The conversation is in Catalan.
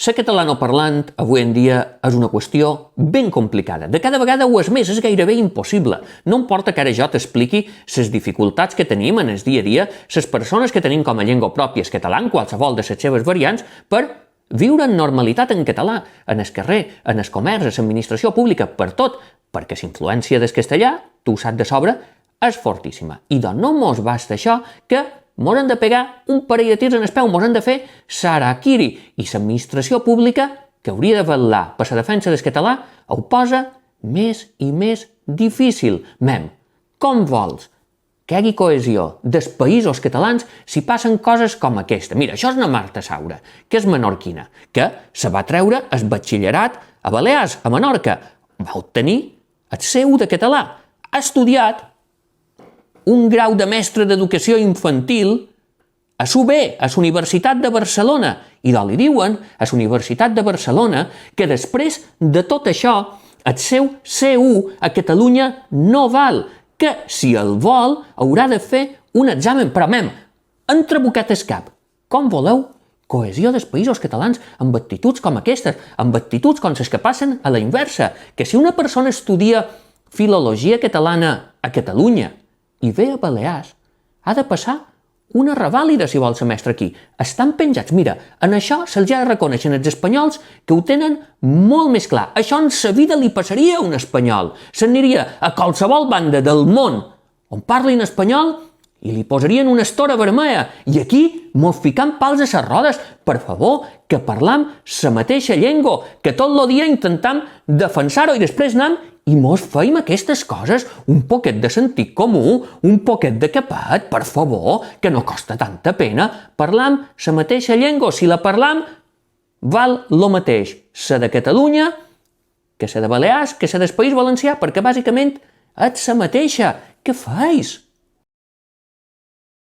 La catalanoparlant avui en dia és una qüestió ben complicada. De cada vegada ho és més, és gairebé impossible. No importa que ara jo t'expliqui les dificultats que tenim en el dia a dia, les persones que tenim com a llengua pròpia el català en qualsevol de les seves variants, per viure en normalitat en català, en el carrer, en el comerç, en l'administració pública, per tot, perquè la influència del castellà, tu ho saps de sobre, és fortíssima. I doncs no mos basta això que mos han de pegar un parell de tirs en el peu, mos han de fer sarakiri, i l'administració pública, que hauria de vetllar per la defensa del català, ho posa més i més difícil. Mem, com vols que hi hagi cohesió dels països catalans si passen coses com aquesta? Mira, això és una Marta Saura, que és menorquina, que se va treure el batxillerat a Balears, a Menorca. Va obtenir el C1 de català. Ha estudiat un grau de mestre d'educació infantil a l'UB, a la Universitat de Barcelona. I li diuen a la Universitat de Barcelona que després de tot això el seu C1 a Catalunya no val, que si el vol haurà de fer un examen. Però, entrebocat el cap. Com voleu cohesió dels països catalans amb actituds com aquestes, amb actituds com les que passen a la inversa, que si una persona estudia filologia catalana a Catalunya i ve a Balears, ha de passar una revàlida si vol ser mestre aquí. Estan penjats. Mira, en això se'ls ha de reconèixer els espanyols que ho tenen molt més clar. Això en sa vida li passaria a un espanyol. S'aniria a qualsevol banda del món on parlin espanyol i li posarien una estora vermella. I aquí mos ficam pals a les rodes. Per favor, que parlam la mateixa llengua, que tot el dia intentam defensar-ho i després anam i mos feim aquestes coses, un poquet de sentit comú, un poquet de capet, per favor, que no costa tanta pena. Parlam la mateixa llengua. Si la parlam, val lo mateix la de Catalunya que la de Balears, que la del País Valencià, perquè bàsicament és la mateixa. Què feis?